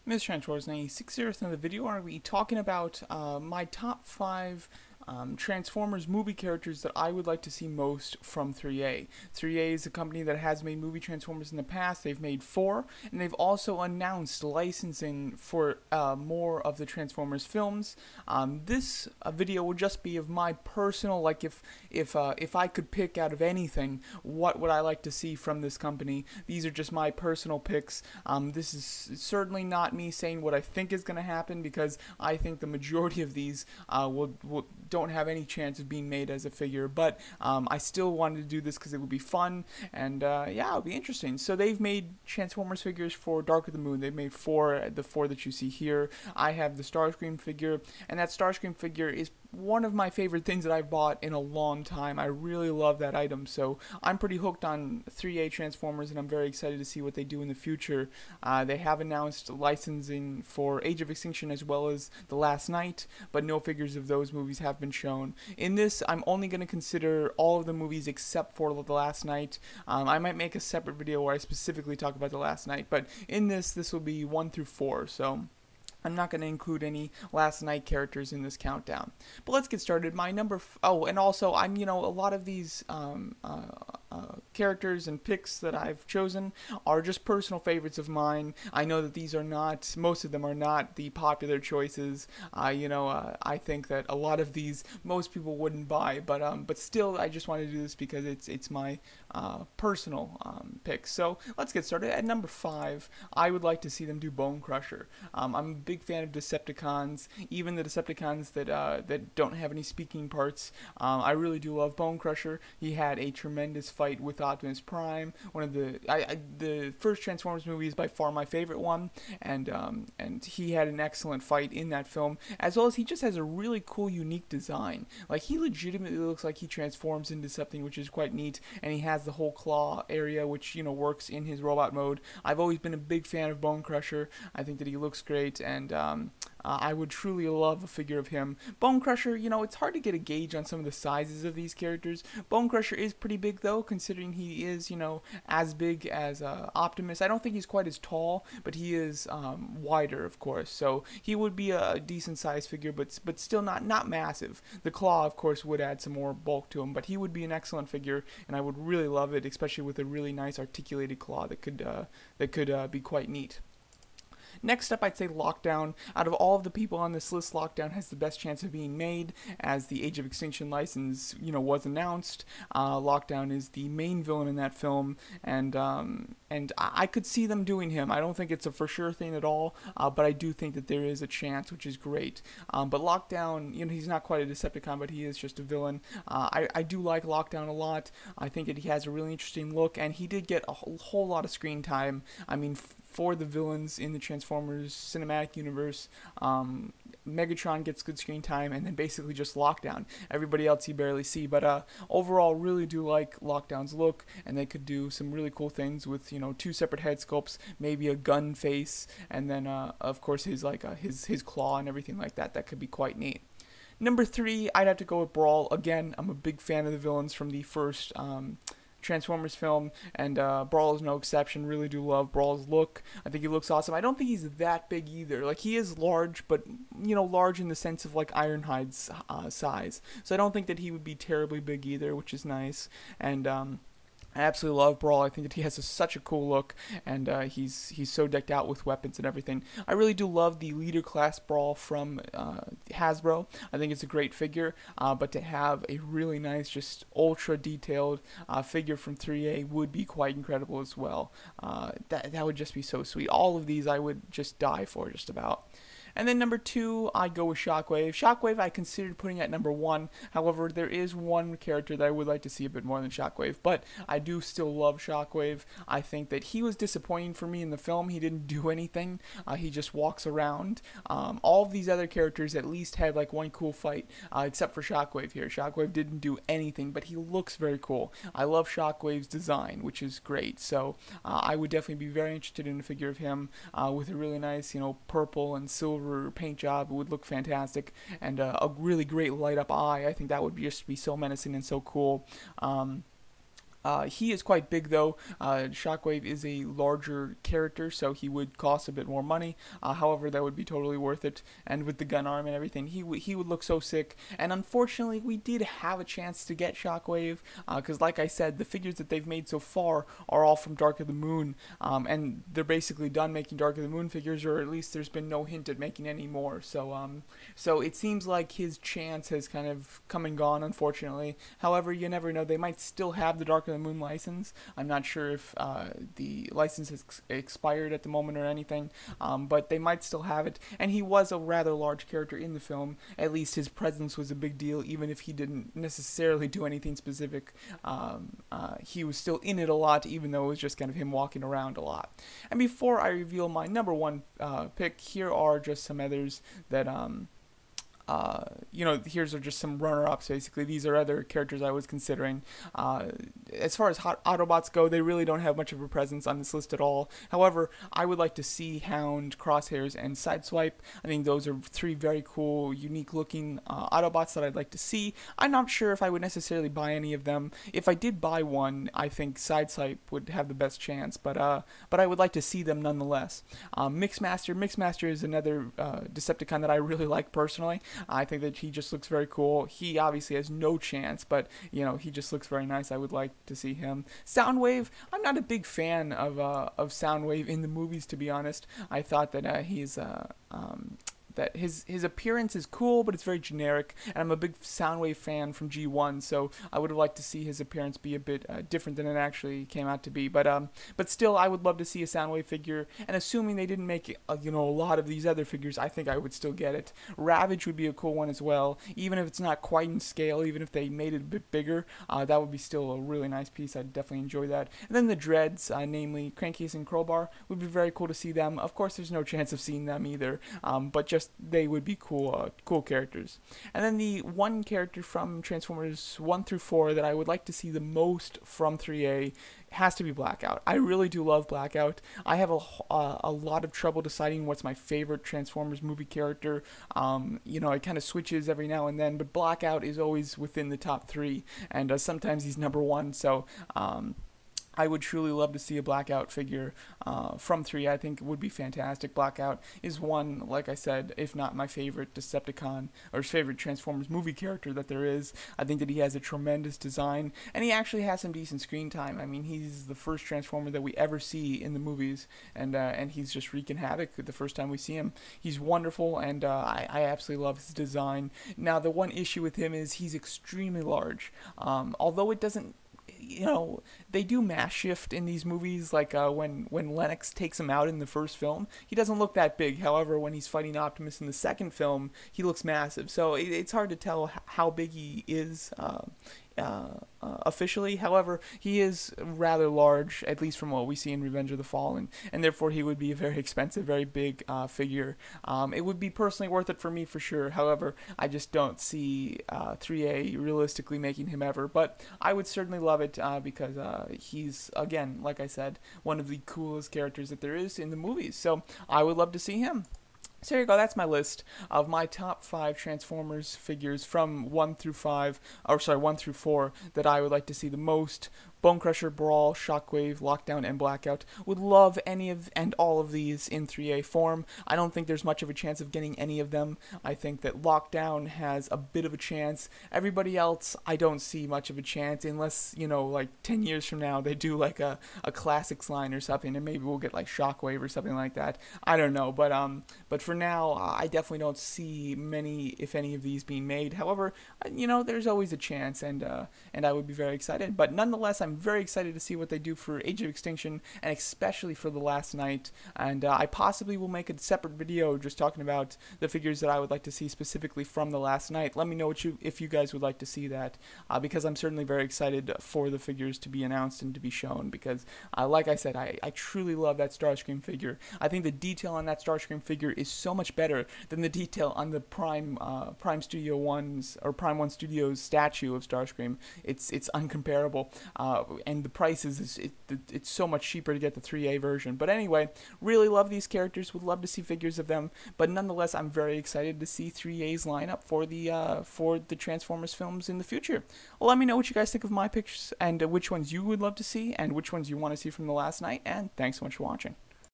Ms. Transformers 96 in the video, I'm going to be talking about my top 5 Transformers movie characters that I would like to see most from 3A. 3A is a company that has made movie Transformers in the past. They've made 4, and they've also announced licensing for more of the Transformers films. This video will just be of my personal, like if I could pick out of anything, what would I like to see from this company? These are just my personal picks. This is certainly not me saying what I think is going to happen, because I think the majority of these don't have any chance of being made as a figure, but I still wanted to do this because it would be fun, and yeah, it would be interesting. So they've made Transformers figures for Dark of the Moon. They've made the four that you see here. I have the Starscream figure, and that Starscream figure is one of my favorite things that I've bought in a long time. I really love that item, so I'm pretty hooked on 3A Transformers, and I'm very excited to see what they do in the future. They have announced licensing for Age of Extinction as well as The Last Night, but no figures of those movies have been shown. In this, I'm only going to consider all of the movies except for The Last Night. I might make a separate video where I specifically talk about The Last Night, but in this will be 1 through 4, so I'm not going to include any Last Night characters in this countdown. But let's get started. My oh, and also, a lot of these characters and picks that I've chosen are just personal favorites of mine. I know that these are not, most of them are not the popular choices. I think that a lot of these most people wouldn't buy, but still, I just want to do this because it's my personal picks. So let's get started. At number 5, I would like to see them do Bone Crusher. I'm a big fan of Decepticons, even the Decepticons that don't have any speaking parts. I really do love Bone Crusher. He had a tremendous fight with Optimus Prime. One of the first Transformers movie is by far my favorite one, and he had an excellent fight in that film, as well as he just has a really cool, unique design. Like, he legitimately looks like he transforms into something, which is quite neat, and he has the whole claw area, which works in his robot mode. I've always been a big fan of Bone Crusher. I think that he looks great, and I would truly love a figure of him. Bone Crusher, it's hard to get a gauge on some of the sizes of these characters. Bone Crusher is pretty big, though, considering he is, as big as Optimus. I don't think he's quite as tall, but he is wider, of course. So he would be a decent-sized figure, but still not massive. The claw, of course, would add some more bulk to him, but he would be an excellent figure, and I would really love it, especially with a really nice articulated claw that could be quite neat. Next up, I'd say Lockdown. Out of all of the people on this list, Lockdown has the best chance of being made, as the Age of Extinction license, was announced. Lockdown is the main villain in that film, and I could see them doing him. I don't think it's a for sure thing at all, but I do think that there is a chance, which is great. But Lockdown, he's not quite a Decepticon, but he is just a villain. I do like Lockdown a lot. I think that he has a really interesting look, and he did get a whole lot of screen time. I mean, for the villains in the Transformers cinematic universe, Megatron gets good screen time, and then basically just Lockdown. Everybody else you barely see, but overall, really do like Lockdown's look, and they could do some really cool things with 2 separate head sculpts, maybe a gun face, and then of course his claw and everything like that. That could be quite neat. Number 3, I'd have to go with Brawl. Again, I'm a big fan of the villains from the first Transformers film, and Brawl is no exception. Really do love Brawl's look. I think he looks awesome. I don't think he's that big either. Like, he is large, but large in the sense of like Ironhide's size. So I don't think that he would be terribly big either, which is nice. And I absolutely love Brawl. I think that he has such a cool look, and he's so decked out with weapons and everything. I really do love the leader class Brawl from Hasbro. I think it's a great figure, but to have a really nice, just ultra detailed figure from 3A would be quite incredible as well. That would just be so sweet. All of these I would just die for, just about. And then number 2, I go with Shockwave. Shockwave I considered putting at number 1. However, there is one character that I would like to see a bit more than Shockwave, but I do still love Shockwave. I think that he was disappointing for me in the film. He didn't do anything. He just walks around. All of these other characters at least had like one cool fight, except for Shockwave here. Shockwave didn't do anything, but he looks very cool. I love Shockwave's design, which is great. So I would definitely be very interested in a figure of him with a really nice, purple and silver paint job. It would look fantastic, and a really great light up eye. I think that would just be so menacing and so cool. He is quite big though. Shockwave is a larger character, so he would cost a bit more money. However, that would be totally worth it. And with the gun arm and everything, he would look so sick. And unfortunately, we did have a chance to get Shockwave, because like I said, the figures that they've made so far are all from Dark of the Moon, and they're basically done making Dark of the Moon figures, or at least there's been no hint at making any more. So it seems like his chance has kind of come and gone, unfortunately. However, you never know. They might still have the Dark of the Moon license. I'm not sure if the license has expired at the moment or anything, but they might still have it. And he was a rather large character in the film. At least his presence was a big deal, even if he didn't necessarily do anything specific. He was still in it a lot, even though it was just kind of him walking around a lot. And before I reveal my number one pick, here are just some others that here's are just some runner-ups, basically. These are other characters I was considering. As far as Autobots go, they really don't have much of a presence on this list at all. However, I would like to see Hound, Crosshairs, and Sideswipe. I think those are three very cool, unique-looking Autobots that I'd like to see. I'm not sure if I would necessarily buy any of them. If I did buy one, I think Sideswipe would have the best chance, but I would like to see them nonetheless. Mixmaster is another Decepticon that I really like personally. I think that he just looks very cool. He obviously has no chance, but he just looks very nice. I would like to see him. Soundwave, I'm not a big fan of Soundwave in the movies, to be honest. I thought that that his appearance is cool, but it's very generic, and I'm a big Soundwave fan from G1, so I would have liked to see his appearance be a bit different than it actually came out to be. But still, I would love to see a Soundwave figure, and assuming they didn't make a lot of these other figures, I think I would still get it. Ravage would be a cool one as well, even if it's not quite in scale, even if they made it a bit bigger, that would be still a really nice piece. I'd definitely enjoy that. And then the Dreads, namely Crankcase and Crowbar, would be very cool to see them. Of course, there's no chance of seeing them either, but just they would be cool characters. And then the one character from Transformers 1 through 4 that I would like to see the most from 3A has to be Blackout. I really do love Blackout. I have a lot of trouble deciding what's my favorite Transformers movie character. It kind of switches every now and then, but Blackout is always within the top 3, and sometimes he's number 1, so I would truly love to see a Blackout figure from 3. I think it would be fantastic. Blackout is one, like I said, if not my favorite Decepticon or favorite Transformers movie character that there is. I think that he has a tremendous design, and he actually has some decent screen time. I mean, he's the first Transformer that we ever see in the movies, and he's just wreaking havoc the first time we see him. He's wonderful, and I absolutely love his design. Now, the one issue with him is he's extremely large. Although it doesn't, they do mass shift in these movies, like when Lennox takes him out in the first film, he doesn't look that big. However, when he's fighting Optimus in the second film, he looks massive. So it's hard to tell how big he is officially. However, he is rather large, at least from what we see in Revenge of the Fallen, and therefore he would be a very expensive, very big figure. It would be personally worth it for me for sure. However, I just don't see 3A realistically making him ever, but I would certainly love it because he's, again, like I said, one of the coolest characters that there is in the movies, so I would love to see him. So there you go, that's my list of my top 5 Transformers figures from 1 through 4 that I would like to see the most. Bonecrusher, Brawl, Shockwave, Lockdown, and Blackout. Would love any of and all of these in 3A form. I don't think there's much of a chance of getting any of them. I think that Lockdown has a bit of a chance. Everybody else, I don't see much of a chance unless, like 10 years from now they do like a classics line or something, and maybe we'll get like Shockwave or something like that. I don't know, but for now, I definitely don't see many, if any, of these being made. However, there's always a chance, and I would be very excited. But nonetheless, I'm very excited to see what they do for Age of Extinction, and especially for the last night. And I possibly will make a separate video just talking about the figures that I would like to see specifically from the last night. Let me know if you guys would like to see that, because I'm certainly very excited for the figures to be announced and to be shown. Because, like I said, I truly love that Starscream figure. I think the detail on that Starscream figure is so much better than the detail on the Prime Studio 1's or Prime 1 Studios statue of Starscream. It's uncomparable. and the prices it's so much cheaper to get the 3A version. But anyway, really love these characters. Would love to see figures of them. But nonetheless, I'm very excited to see 3A's lineup for the Transformers films in the future. Well, let me know what you guys think of my picks and which ones you would love to see and which ones you want to see from the last night. And thanks so much for watching.